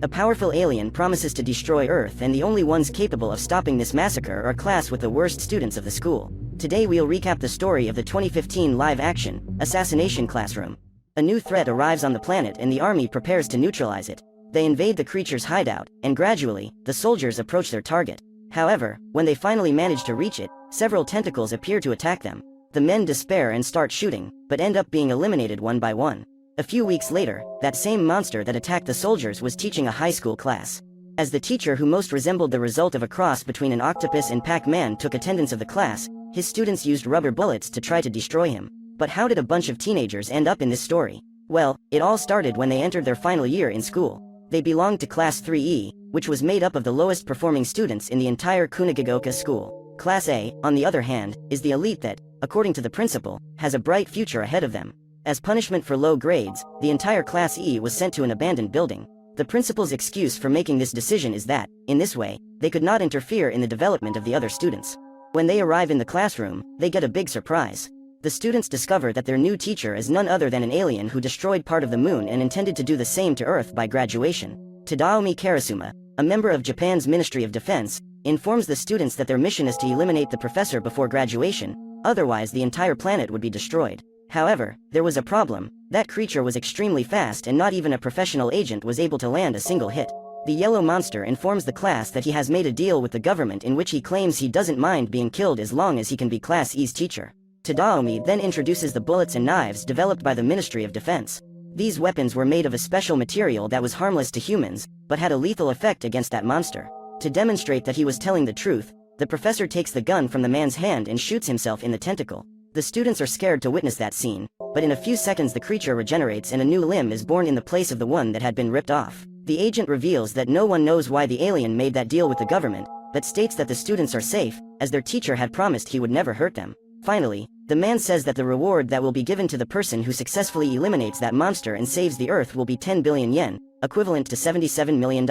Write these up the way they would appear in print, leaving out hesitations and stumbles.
A powerful alien promises to destroy Earth, and the only ones capable of stopping this massacre are a class with the worst students of the school. Today we'll recap the story of the 2015 live-action Assassination classroom. A new threat arrives on the planet and the army prepares to neutralize it. They invade the creature's hideout, and gradually, the soldiers approach their target. However, when they finally manage to reach it, several tentacles appear to attack them. The men despair and start shooting, but end up being eliminated one by one. A few weeks later, that same monster that attacked the soldiers was teaching a high school class. As the teacher who most resembled the result of a cross between an octopus and Pac-Man took attendance of the class, his students used rubber bullets to try to destroy him. But how did a bunch of teenagers end up in this story? Well, it all started when they entered their final year in school. They belonged to Class 3E, which was made up of the lowest performing students in the entire Kunugigaoka School. Class A, on the other hand, is the elite that, according to the principal, has a bright future ahead of them. As punishment for low grades, the entire Class E was sent to an abandoned building. The principal's excuse for making this decision is that, in this way, they could not interfere in the development of the other students. When they arrive in the classroom, they get a big surprise. The students discover that their new teacher is none other than an alien who destroyed part of the moon and intended to do the same to Earth by graduation. Tadaomi Karasuma, a member of Japan's Ministry of Defense, informs the students that their mission is to eliminate the professor before graduation, otherwise the entire planet would be destroyed. However, there was a problem. That creature was extremely fast and not even a professional agent was able to land a single hit. The yellow monster informs the class that he has made a deal with the government in which he claims he doesn't mind being killed as long as he can be Class E's teacher. Tadaomi then introduces the bullets and knives developed by the Ministry of Defense. These weapons were made of a special material that was harmless to humans, but had a lethal effect against that monster. To demonstrate that he was telling the truth, the professor takes the gun from the man's hand and shoots himself in the tentacle. The students are scared to witness that scene, but in a few seconds the creature regenerates and a new limb is born in the place of the one that had been ripped off. The agent reveals that no one knows why the alien made that deal with the government, but states that the students are safe, as their teacher had promised he would never hurt them. Finally, the man says that the reward that will be given to the person who successfully eliminates that monster and saves the Earth will be 10 billion yen, equivalent to $77 million.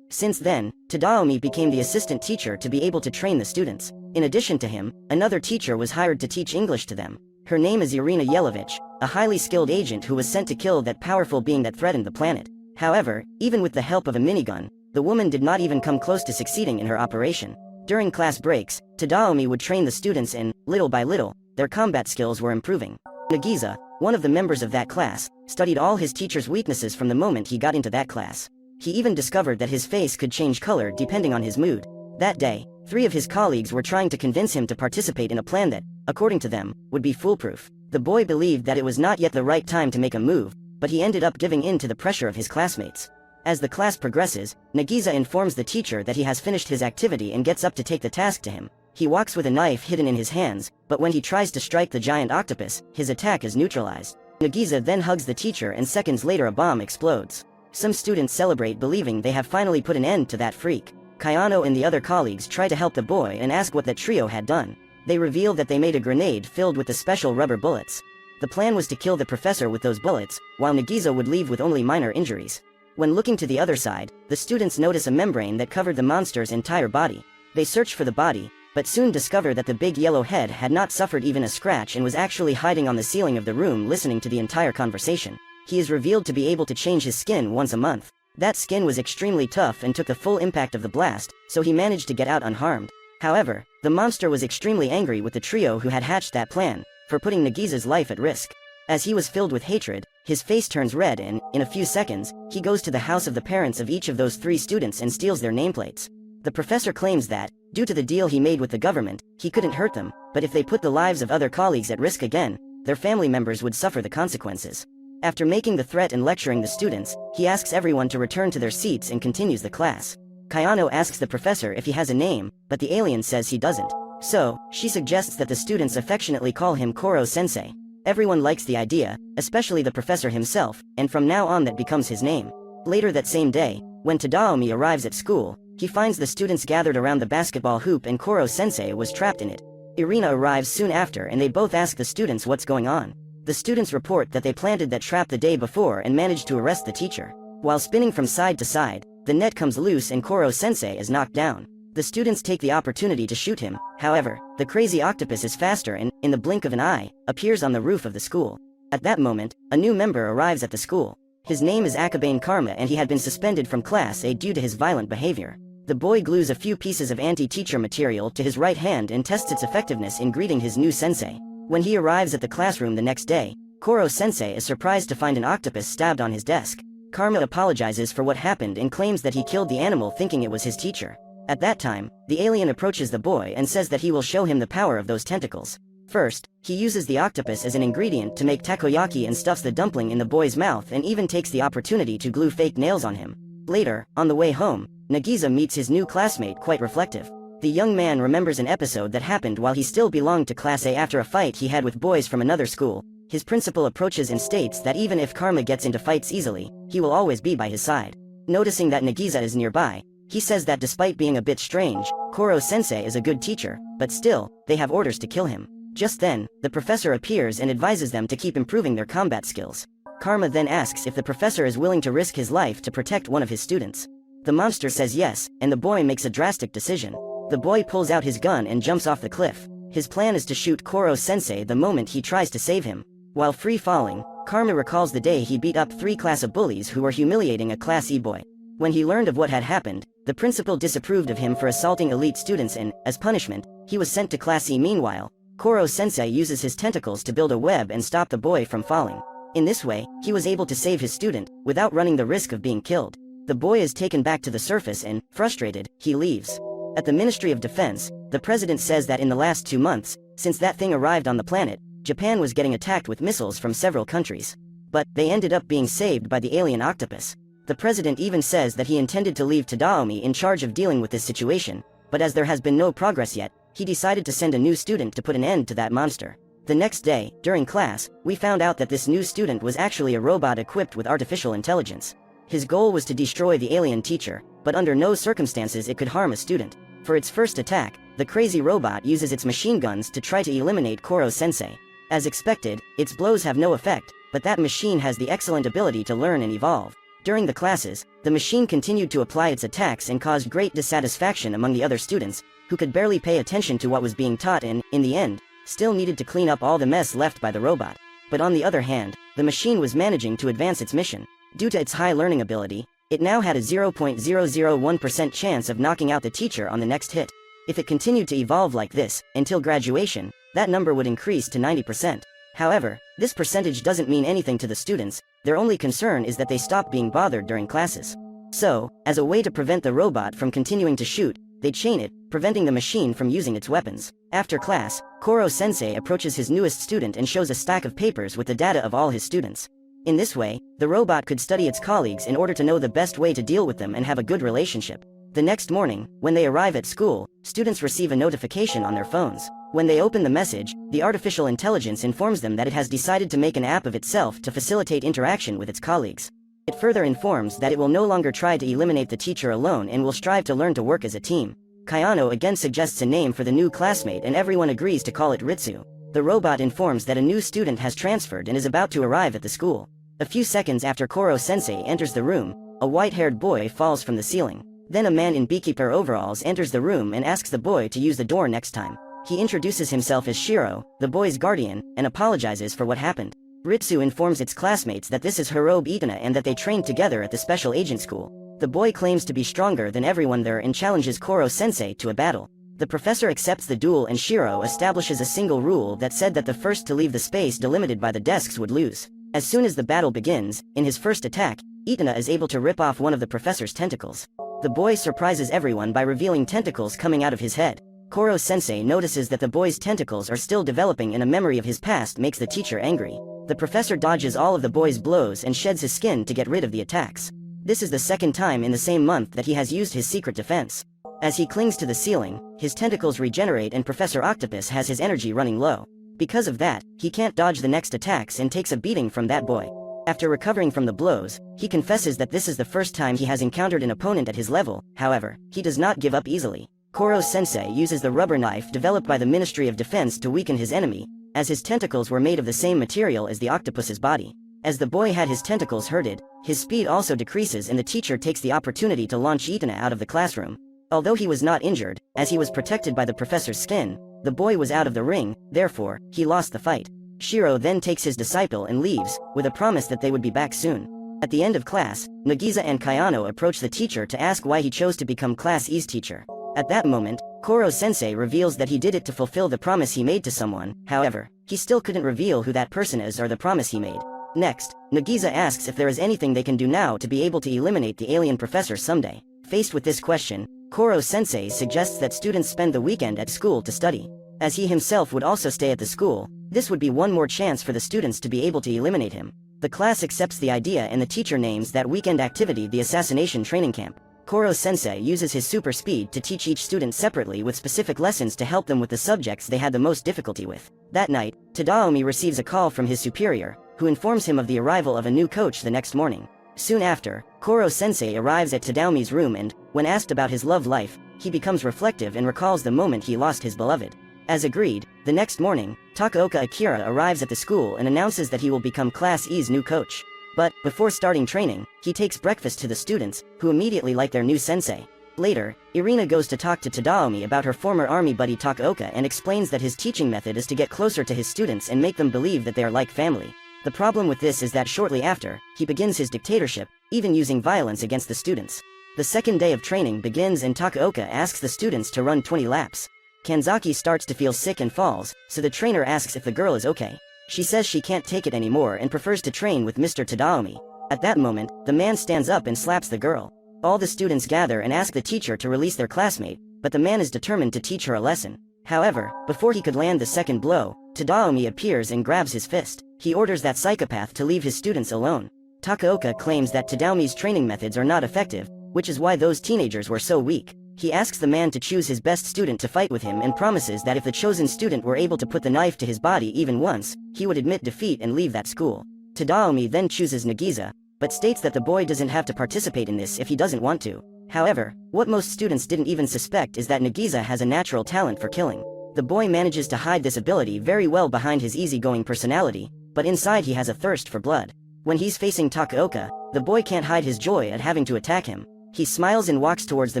Since then, Tadaomi became the assistant teacher to be able to train the students. In addition to him, another teacher was hired to teach English to them. Her name is Irina Yelovich, a highly skilled agent who was sent to kill that powerful being that threatened the planet. However, even with the help of a minigun, the woman did not even come close to succeeding in her operation. During class breaks, Tadaomi would train the students and, little by little, their combat skills were improving. Nagisa, one of the members of that class, studied all his teacher's weaknesses from the moment he got into that class. He even discovered that his face could change color depending on his mood. That day, 3 of his colleagues were trying to convince him to participate in a plan that, according to them, would be foolproof. The boy believed that it was not yet the right time to make a move, but he ended up giving in to the pressure of his classmates. As the class progresses, Nagisa informs the teacher that he has finished his activity and gets up to take the task to him. He walks with a knife hidden in his hands, but when he tries to strike the giant octopus, his attack is neutralized. Nagisa then hugs the teacher and seconds later a bomb explodes. Some students celebrate believing they have finally put an end to that freak. Kayano and the other colleagues try to help the boy and ask what that trio had done. They reveal that they made a grenade filled with the special rubber bullets. The plan was to kill the professor with those bullets, while Nagisa would leave with only minor injuries. When looking to the other side, the students notice a membrane that covered the monster's entire body. They search for the body, but soon discover that the big yellow head had not suffered even a scratch and was actually hiding on the ceiling of the room listening to the entire conversation. He is revealed to be able to change his skin once a month. That skin was extremely tough and took the full impact of the blast, so he managed to get out unharmed. However, the monster was extremely angry with the trio who had hatched that plan, for putting Nagisa's life at risk. As he was filled with hatred, his face turns red and, in a few seconds, he goes to the house of the parents of each of those 3 students and steals their nameplates. The professor claims that, due to the deal he made with the government, he couldn't hurt them, but if they put the lives of other colleagues at risk again, their family members would suffer the consequences. After making the threat and lecturing the students, he asks everyone to return to their seats and continues the class. Kayano asks the professor if he has a name, but the alien says he doesn't. So, she suggests that the students affectionately call him Koro-sensei. Everyone likes the idea, especially the professor himself, and from now on that becomes his name. Later that same day, when Tadaomi arrives at school, he finds the students gathered around the basketball hoop and Koro-sensei was trapped in it. Irina arrives soon after and they both ask the students what's going on. The students report that they planted that trap the day before and managed to arrest the teacher. While spinning from side to side, the net comes loose and Koro-sensei is knocked down. The students take the opportunity to shoot him. However, the crazy octopus is faster and, in the blink of an eye, appears on the roof of the school. At that moment, a new member arrives at the school. His name is Akabane Karma and he had been suspended from Class A due to his violent behavior. The boy glues a few pieces of anti-teacher material to his right hand and tests its effectiveness in greeting his new sensei. When he arrives at the classroom the next day, Koro-sensei is surprised to find an octopus stabbed on his desk. Karma apologizes for what happened and claims that he killed the animal thinking it was his teacher. At that time, the alien approaches the boy and says that he will show him the power of those tentacles. First, he uses the octopus as an ingredient to make takoyaki and stuffs the dumpling in the boy's mouth and even takes the opportunity to glue fake nails on him. Later, on the way home, Nagisa meets his new classmate quite reflective. The young man remembers an episode that happened while he still belonged to Class A after a fight he had with boys from another school. His principal approaches and states that even if Karma gets into fights easily, he will always be by his side. Noticing that Nagisa is nearby, he says that despite being a bit strange, Koro-sensei is a good teacher, but still, they have orders to kill him. Just then, the professor appears and advises them to keep improving their combat skills. Karma then asks if the professor is willing to risk his life to protect one of his students. The monster says yes, and the boy makes a drastic decision. The boy pulls out his gun and jumps off the cliff. His plan is to shoot Koro-sensei the moment he tries to save him. While free falling, Karma recalls the day he beat up 3 class of bullies who were humiliating a Class E boy. When he learned of what had happened, the principal disapproved of him for assaulting elite students and, as punishment, he was sent to Class E. Meanwhile, Koro-sensei uses his tentacles to build a web and stop the boy from falling. In this way, he was able to save his student, without running the risk of being killed. The boy is taken back to the surface and, frustrated, he leaves. At the Ministry of Defense, the president says that in the last 2 months, since that thing arrived on the planet, Japan was getting attacked with missiles from several countries. But, they ended up being saved by the alien octopus. The president even says that he intended to leave Tadaomi in charge of dealing with this situation, but as there has been no progress yet, he decided to send a new student to put an end to that monster. The next day, during class, we found out that this new student was actually a robot equipped with artificial intelligence. His goal was to destroy the alien teacher, but under no circumstances it could harm a student. For its first attack, the crazy robot uses its machine guns to try to eliminate Koro-sensei. As expected, its blows have no effect, but that machine has the excellent ability to learn and evolve. During the classes, the machine continued to apply its attacks and caused great dissatisfaction among the other students, who could barely pay attention to what was being taught and, in the end, still needed to clean up all the mess left by the robot. But on the other hand, the machine was managing to advance its mission. Due to its high learning ability, it now had a 0.001% chance of knocking out the teacher on the next hit. If it continued to evolve like this, until graduation, that number would increase to 90%. However, this percentage doesn't mean anything to the students, their only concern is that they stop being bothered during classes. So, as a way to prevent the robot from continuing to shoot, they chain it, preventing the machine from using its weapons. After class, Koro-sensei approaches his newest student and shows a stack of papers with the data of all his students. In this way, the robot could study its colleagues in order to know the best way to deal with them and have a good relationship. The next morning, when they arrive at school, students receive a notification on their phones. When they open the message, the artificial intelligence informs them that it has decided to make an app of itself to facilitate interaction with its colleagues. It further informs that it will no longer try to eliminate the teacher alone and will strive to learn to work as a team. Kayano again suggests a name for the new classmate and everyone agrees to call it Ritsu. The robot informs that a new student has transferred and is about to arrive at the school. A few seconds after Koro-sensei enters the room, a white-haired boy falls from the ceiling. Then a man in beekeeper overalls enters the room and asks the boy to use the door next time. He introduces himself as Shiro, the boy's guardian, and apologizes for what happened. Ritsu informs its classmates that this is Hirobe Itana and that they trained together at the special agent school. The boy claims to be stronger than everyone there and challenges Koro-sensei to a battle. The professor accepts the duel and Shiro establishes a single rule that said that the first to leave the space delimited by the desks would lose. As soon as the battle begins, in his first attack, Itana is able to rip off one of the professor's tentacles. The boy surprises everyone by revealing tentacles coming out of his head. Koro-sensei notices that the boy's tentacles are still developing and a memory of his past makes the teacher angry. The professor dodges all of the boy's blows and sheds his skin to get rid of the attacks. This is the second time in the same month that he has used his secret defense. As he clings to the ceiling, his tentacles regenerate and Professor Octopus has his energy running low. Because of that, he can't dodge the next attacks and takes a beating from that boy. After recovering from the blows, he confesses that this is the first time he has encountered an opponent at his level. However, he does not give up easily. Koro-sensei uses the rubber knife developed by the Ministry of Defense to weaken his enemy, as his tentacles were made of the same material as the octopus's body. As the boy had his tentacles hurted, his speed also decreases and the teacher takes the opportunity to launch Itana out of the classroom. Although he was not injured, as he was protected by the professor's skin, the boy was out of the ring, therefore, he lost the fight. Shiro then takes his disciple and leaves, with a promise that they would be back soon. At the end of class, Nagisa and Kayano approach the teacher to ask why he chose to become Class E's teacher. At that moment, Koro-sensei reveals that he did it to fulfill the promise he made to someone. However, he still couldn't reveal who that person is or the promise he made. Next, Nagisa asks if there is anything they can do now to be able to eliminate the alien professor someday. Faced with this question, Koro-sensei suggests that students spend the weekend at school to study. As he himself would also stay at the school, this would be one more chance for the students to be able to eliminate him. The class accepts the idea and the teacher names that weekend activity the Assassination Training Camp. Koro-sensei uses his super speed to teach each student separately with specific lessons to help them with the subjects they had the most difficulty with. That night, Tadaomi receives a call from his superior, who informs him of the arrival of a new coach the next morning. Soon after, Koro-sensei arrives at Tadaomi's room and, when asked about his love life, he becomes reflective and recalls the moment he lost his beloved. As agreed, the next morning, Takaoka Akira arrives at the school and announces that he will become Class E's new coach. But, before starting training, he takes breakfast to the students, who immediately like their new sensei. Later, Irina goes to talk to Tadaomi about her former army buddy Takaoka and explains that his teaching method is to get closer to his students and make them believe that they are like family. The problem with this is that shortly after, he begins his dictatorship, even using violence against the students. The second day of training begins and Takaoka asks the students to run 20 laps. Kanzaki starts to feel sick and falls, so the trainer asks if the girl is okay. She says she can't take it anymore and prefers to train with Mr. Tadaomi. At that moment, the man stands up and slaps the girl. All the students gather and ask the teacher to release their classmate, but the man is determined to teach her a lesson. However, before he could land the second blow, Tadaomi appears and grabs his fist. He orders that psychopath to leave his students alone. Takaoka claims that Tadaomi's training methods are not effective, which is why those teenagers were so weak. He asks the man to choose his best student to fight with him and promises that if the chosen student were able to put the knife to his body even once, he would admit defeat and leave that school. Tadaomi then chooses Nagisa, but states that the boy doesn't have to participate in this if he doesn't want to. However, what most students didn't even suspect is that Nagisa has a natural talent for killing. The boy manages to hide this ability very well behind his easygoing personality, but inside he has a thirst for blood. When he's facing Takaoka, the boy can't hide his joy at having to attack him. He smiles and walks towards the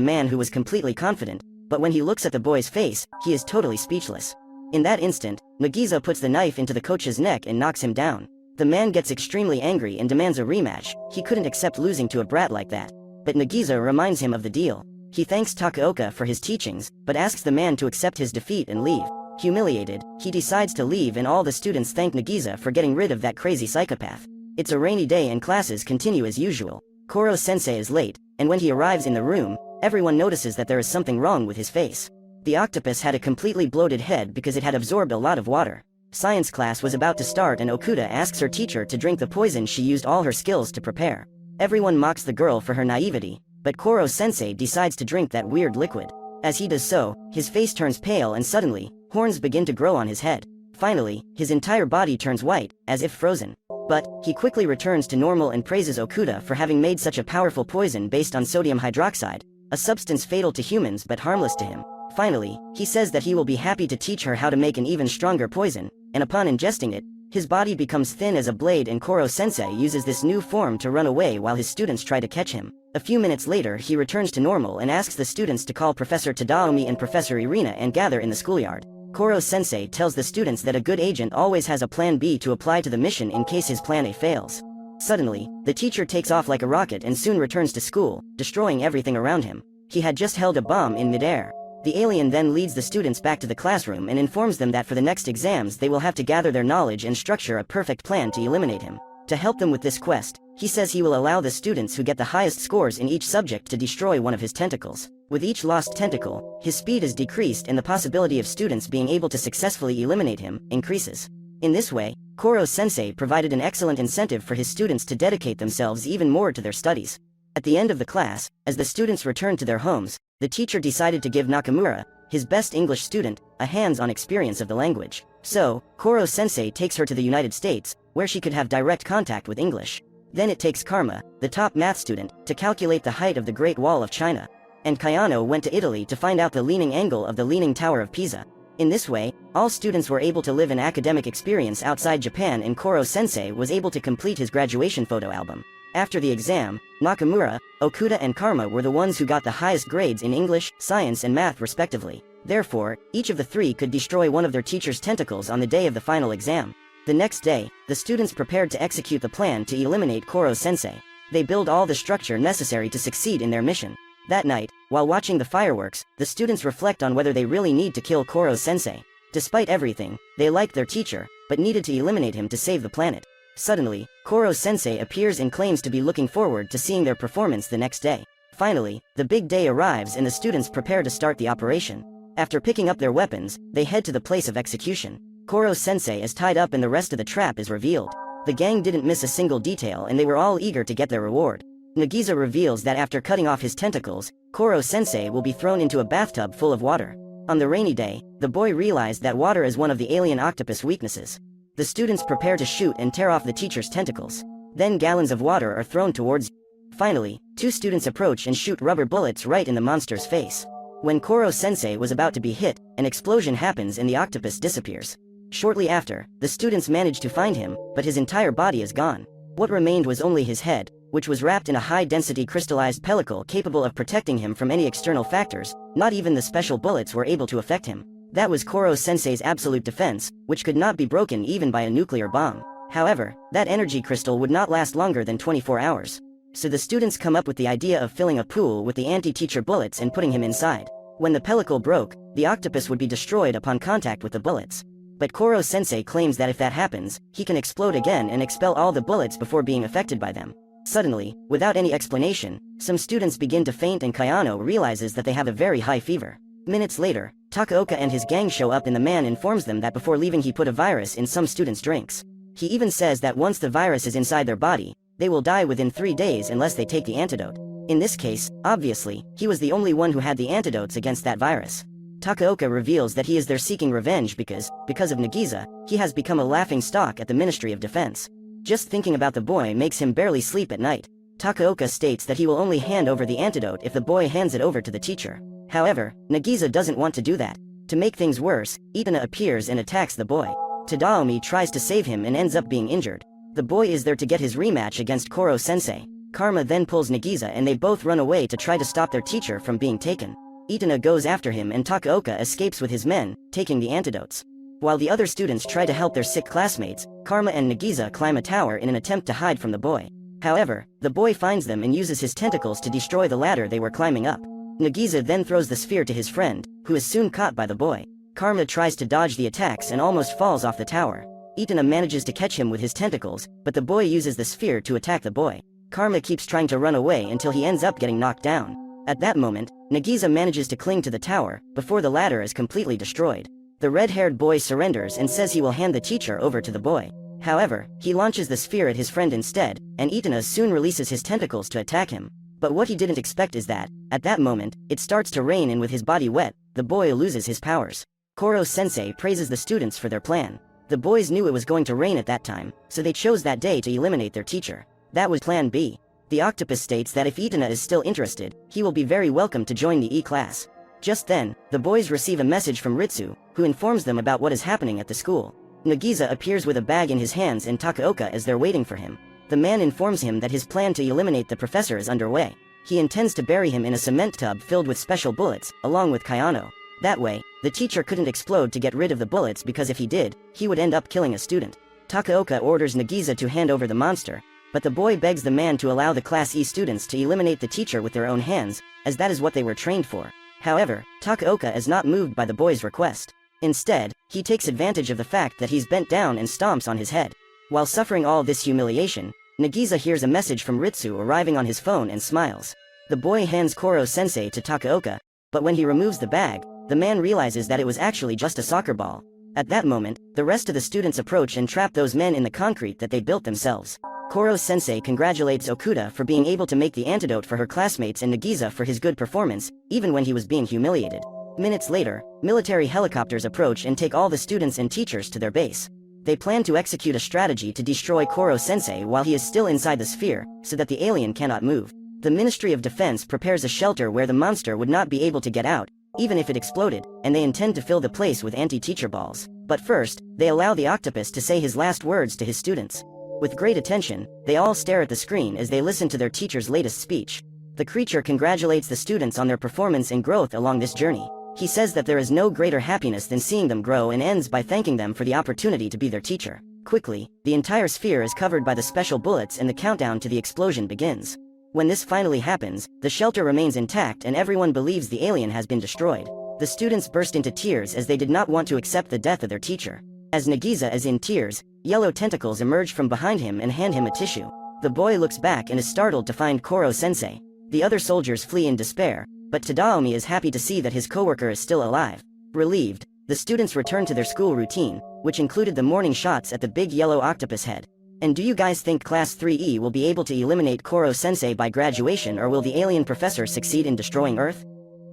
man who was completely confident, but when he looks at the boy's face, he is totally speechless. In that instant, Nagisa puts the knife into the coach's neck and knocks him down. The man gets extremely angry and demands a rematch. He couldn't accept losing to a brat like that. But Nagisa reminds him of the deal. He thanks Takaoka for his teachings, but asks the man to accept his defeat and leave. Humiliated, he decides to leave and all the students thank Nagisa for getting rid of that crazy psychopath. It's a rainy day and classes continue as usual. Koro-sensei is late, and when he arrives in the room, everyone notices that there is something wrong with his face. The octopus had a completely bloated head because it had absorbed a lot of water. Science class was about to start and Okuda asks her teacher to drink the poison she used all her skills to prepare. Everyone mocks the girl for her naivety, but Koro-sensei decides to drink that weird liquid. As he does so, his face turns pale and suddenly, horns begin to grow on his head. Finally, his entire body turns white, as if frozen. But, he quickly returns to normal and praises Okuda for having made such a powerful poison based on sodium hydroxide, a substance fatal to humans but harmless to him. Finally, he says that he will be happy to teach her how to make an even stronger poison, and upon ingesting it, his body becomes thin as a blade and Koro-sensei uses this new form to run away while his students try to catch him. A few minutes later he returns to normal and asks the students to call Professor Tadaomi and Professor Irina and gather in the schoolyard. Koro-sensei tells the students that a good agent always has a plan B to apply to the mission in case his plan A fails. Suddenly, the teacher takes off like a rocket and soon returns to school, destroying everything around him. He had just held a bomb in midair. The alien then leads the students back to the classroom and informs them that for the next exams they will have to gather their knowledge and structure a perfect plan to eliminate him. To help them with this quest, he says he will allow the students who get the highest scores in each subject to destroy one of his tentacles. With each lost tentacle, his speed is decreased and the possibility of students being able to successfully eliminate him increases. In this way, Koro-sensei provided an excellent incentive for his students to dedicate themselves even more to their studies. At the end of the class, as the students returned to their homes, the teacher decided to give Nakamura, his best English student, a hands-on experience of the language. So, Koro-sensei takes her to the United States, where she could have direct contact with English. Then it takes Karma, the top math student, to calculate the height of the Great Wall of China. And Kayano went to Italy to find out the leaning angle of the Leaning Tower of Pisa. In this way, all students were able to live an academic experience outside Japan and Koro-sensei was able to complete his graduation photo album. After the exam, Nakamura, Okuda and Karma were the ones who got the highest grades in English, science and math respectively. Therefore, each of the three could destroy one of their teacher's tentacles on the day of the final exam. The next day, the students prepared to execute the plan to eliminate Koro-sensei. They build all the structure necessary to succeed in their mission. That night, while watching the fireworks, the students reflect on whether they really need to kill Koro-sensei. Despite everything, they liked their teacher, but needed to eliminate him to save the planet. Suddenly, Koro-sensei appears and claims to be looking forward to seeing their performance the next day. Finally, the big day arrives and the students prepare to start the operation. After picking up their weapons, they head to the place of execution. Koro-sensei is tied up and the rest of the trap is revealed. The gang didn't miss a single detail and they were all eager to get their reward. Nagisa reveals that after cutting off his tentacles, Koro-sensei will be thrown into a bathtub full of water. On the rainy day, the boy realized that water is one of the alien octopus weaknesses. The students prepare to shoot and tear off the teacher's tentacles. Then gallons of water are thrown towards. Finally, two students approach and shoot rubber bullets right in the monster's face. When Koro-sensei was about to be hit, an explosion happens and the octopus disappears. Shortly after, the students manage to find him, but his entire body is gone. What remained was only his head, which was wrapped in a high-density crystallized pellicle capable of protecting him from any external factors. Not even the special bullets were able to affect him. That was Koro-sensei's absolute defense, which could not be broken even by a nuclear bomb. However, that energy crystal would not last longer than 24 hours. So the students come up with the idea of filling a pool with the anti-teacher bullets and putting him inside. When the pellicle broke, the octopus would be destroyed upon contact with the bullets. But Koro-sensei claims that if that happens, he can explode again and expel all the bullets before being affected by them. Suddenly, without any explanation, some students begin to faint and Kayano realizes that they have a very high fever. Minutes later, Takaoka and his gang show up and the man informs them that before leaving he put a virus in some students' drinks. He even says that once the virus is inside their body, they will die within 3 days unless they take the antidote. In this case, obviously, he was the only one who had the antidotes against that virus. Takaoka reveals that he is there seeking revenge because of Nagisa, he has become a laughing stock at the Ministry of Defense. Just thinking about the boy makes him barely sleep at night. Takaoka states that he will only hand over the antidote if the boy hands it over to the teacher. However, Nagisa doesn't want to do that. To make things worse, Itana appears and attacks the boy. Tadaomi tries to save him and ends up being injured. The boy is there to get his rematch against Koro-sensei. Karma then pulls Nagisa and they both run away to try to stop their teacher from being taken. Itana goes after him and Takaoka escapes with his men, taking the antidotes. While the other students try to help their sick classmates, Karma and Nagisa climb a tower in an attempt to hide from the boy. However, the boy finds them and uses his tentacles to destroy the ladder they were climbing up. Nagisa then throws the sphere to his friend, who is soon caught by the boy. Karma tries to dodge the attacks and almost falls off the tower. Itana manages to catch him with his tentacles, but the boy uses the sphere to attack the boy. Karma keeps trying to run away until he ends up getting knocked down. At that moment, Nagisa manages to cling to the tower, before the ladder is completely destroyed. The red-haired boy surrenders and says he will hand the teacher over to the boy. However, he launches the sphere at his friend instead, and Itana soon releases his tentacles to attack him. But what he didn't expect is that, at that moment, it starts to rain and with his body wet, the boy loses his powers. Koro-sensei praises the students for their plan. The boys knew it was going to rain at that time, so they chose that day to eliminate their teacher. That was Plan B. The octopus states that if Itana is still interested, he will be very welcome to join the E-class. Just then, the boys receive a message from Ritsu, who informs them about what is happening at the school. Nagisa appears with a bag in his hands and Takaoka is there waiting for him. The man informs him that his plan to eliminate the professor is underway. He intends to bury him in a cement tub filled with special bullets, along with Kayano. That way, the teacher couldn't explode to get rid of the bullets because if he did, he would end up killing a student. Takaoka orders Nagisa to hand over the monster, but the boy begs the man to allow the Class E students to eliminate the teacher with their own hands, as that is what they were trained for. However, Takaoka is not moved by the boy's request. Instead, he takes advantage of the fact that he's bent down and stomps on his head. While suffering all this humiliation, Nagisa hears a message from Ritsu arriving on his phone and smiles. The boy hands Koro-sensei to Takaoka, but when he removes the bag, the man realizes that it was actually just a soccer ball. At that moment, the rest of the students approach and trap those men in the concrete that they built themselves. Koro-sensei congratulates Okuda for being able to make the antidote for her classmates and Nagisa for his good performance, even when he was being humiliated. Minutes later, military helicopters approach and take all the students and teachers to their base. They plan to execute a strategy to destroy Koro-sensei while he is still inside the sphere, so that the alien cannot move. The Ministry of Defense prepares a shelter where the monster would not be able to get out, even if it exploded, and they intend to fill the place with anti-teacher balls. But first, they allow the octopus to say his last words to his students. With great attention, they all stare at the screen as they listen to their teacher's latest speech. The creature congratulates the students on their performance and growth along this journey. He says that there is no greater happiness than seeing them grow and ends by thanking them for the opportunity to be their teacher. quickly, the entire sphere is covered by the special bullets and the countdown to the explosion begins. When this finally happens, the shelter remains intact and everyone believes the alien has been destroyed. The students burst into tears as they did not want to accept the death of their teacher. As Nagisa is in tears, yellow tentacles emerge from behind him and hand him a tissue. The boy looks back and is startled to find Koro-sensei. The other soldiers flee in despair, but Tadaomi is happy to see that his coworker is still alive. Relieved, the students return to their school routine, which included the morning shots at the big yellow octopus head. And do you guys think Class 3E will be able to eliminate Koro-sensei by graduation, or will the alien professor succeed in destroying Earth?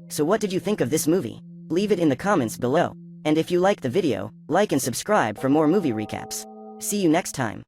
So what did you think of this movie? Leave it in the comments below. And if you liked the video, like and subscribe for more movie recaps. See you next time.